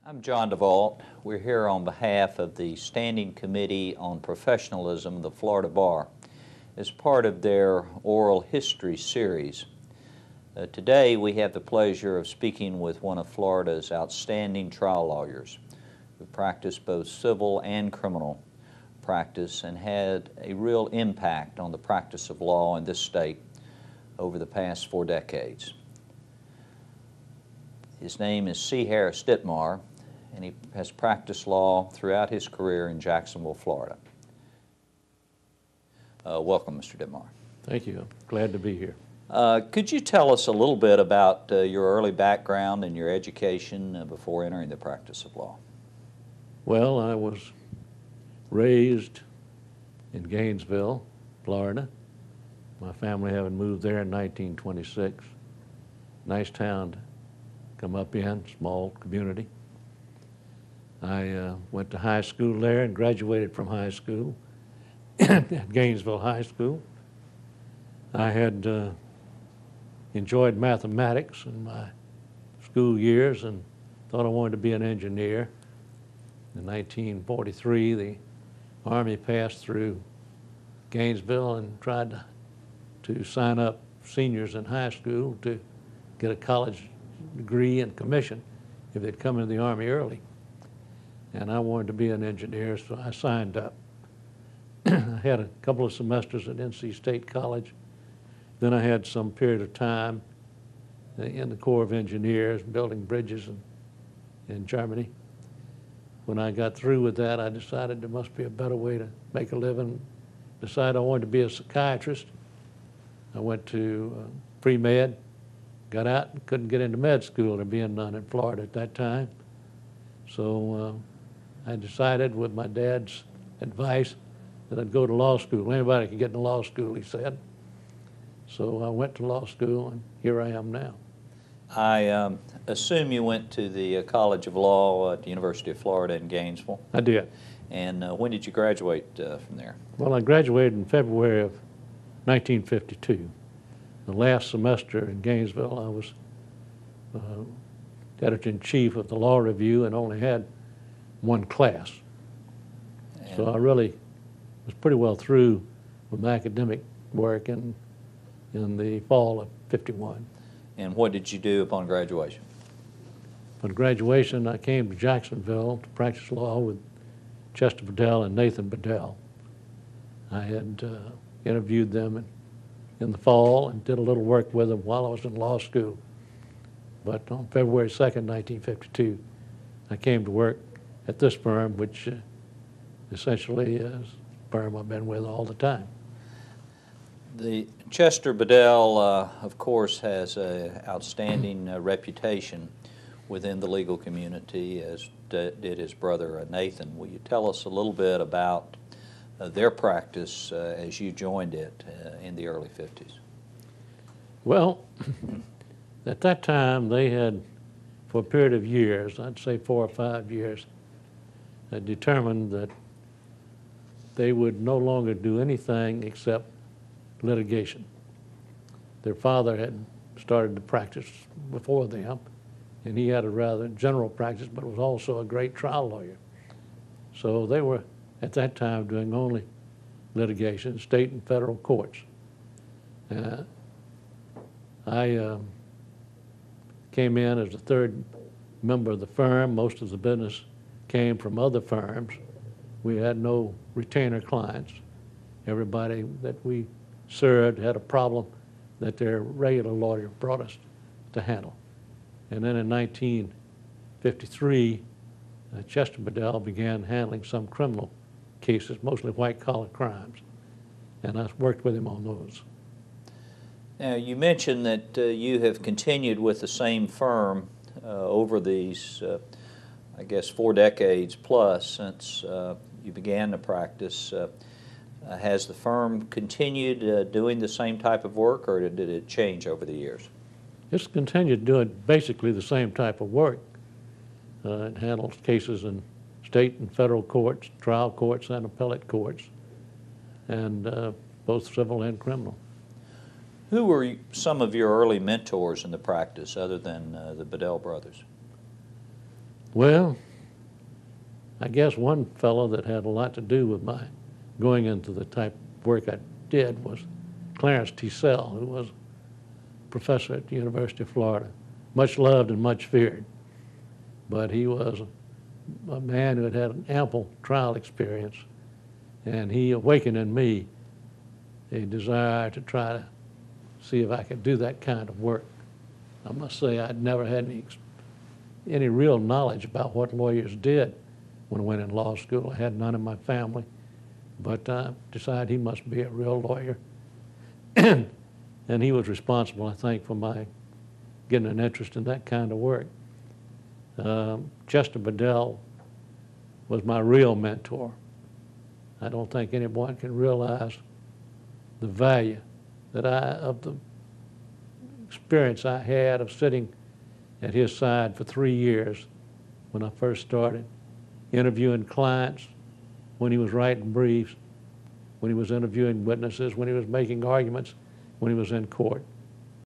I'm John DeVault. We're here on behalf of the Standing Committee on Professionalism of the Florida Bar as part of their oral history series. Today we have the pleasure of speaking with one of Florida's outstanding trial lawyers who practiced both civil and criminal practice and had a real impact on the practice of law in this state over the past 4 decades. His name is C. Harris Dittmar, and he has practiced law throughout his career in Jacksonville, Florida. Welcome, Mr. Dittmar. Thank you. I'm glad to be here. Could you tell us a little bit about your early background and your education before entering the practice of law? Well, I was raised in Gainesville, Florida. My family having moved there in 1926. Nice town to come up in, small community. I went to high school there and graduated from high school at Gainesville High School. I had enjoyed mathematics in my school years and thought I wanted to be an engineer. In 1943, the Army passed through Gainesville and tried to sign up seniors in high school to get a college degree and commission if they'd come into the Army early. And I wanted to be an engineer, so I signed up. I had a couple of semesters at NC State College. Then I had some period of time in the Corps of Engineers building bridges in Germany. When I got through with that, I decided there must be a better way to make a living. Decided I wanted to be a psychiatrist. I went to pre-med, got out and couldn't get into med school, there being none in Florida at that time. So I decided with my dad's advice that I'd go to law school. Anybody can get into law school, he said. So I went to law school, and here I am now. I assume you went to the College of Law at the University of Florida in Gainesville. I did. And when did you graduate from there? Well, I graduated in February of 1952. The last semester in Gainesville, I was editor-in-chief of the Law Review and only had one class. And so I really was pretty well through with my academic work in the fall of '51. And what did you do upon graduation? Upon graduation, I came to Jacksonville to practice law with Chester Bedell and Nathan Bedell. I had interviewed them in the fall and did a little work with them while I was in law school. But on February 2nd, 1952, I came to work at this firm, which essentially is a firm I've been with all the time. The Chester Bedell, of course, has an outstanding reputation within the legal community, as did his brother Nathan. Will you tell us a little bit about their practice as you joined it in the early 50s? Well, at that time they had, for a period of years, I'd say 4 or 5 years, determined that they would no longer do anything except litigation. Their father had started to practice before them, and he had a rather general practice, but was also a great trial lawyer. So they were, at that time, doing only litigation, state and federal courts. I came in as the third member of the firm. Most of the business came from other firms. We had no retainer clients. Everybody that we served had a problem that their regular lawyer brought us to handle. And then in 1953, Chester Bedell began handling some criminal cases, mostly white-collar crimes, and I worked with him on those. Now, you mentioned that you have continued with the same firm over these, I guess, 4 decades plus since you began to practice. Has the firm continued doing the same type of work, or did it change over the years? It's continued doing basically the same type of work. It handles cases in state and federal courts, trial courts, and appellate courts, and both civil and criminal. Who were some of your early mentors in the practice other than the Bedell brothers? Well, I guess one fellow that had a lot to do with my going into the type of work I did was Clarence Teasell, who was professor at the University of Florida, much loved and much feared. But he was a man who had had an ample trial experience, and he awakened in me a desire to try to see if I could do that kind of work. I must say I'd never had any real knowledge about what lawyers did when I went in law school. I had none in my family, but I decided he must be a real lawyer. And he was responsible, I think, for my getting an interest in that kind of work. Chester Bedell was my real mentor. I don't think anyone can realize the value of the experience I had of sitting at his side for 3 years when I first started, interviewing clients, when he was writing briefs, when he was interviewing witnesses, when he was making arguments, when he was in court.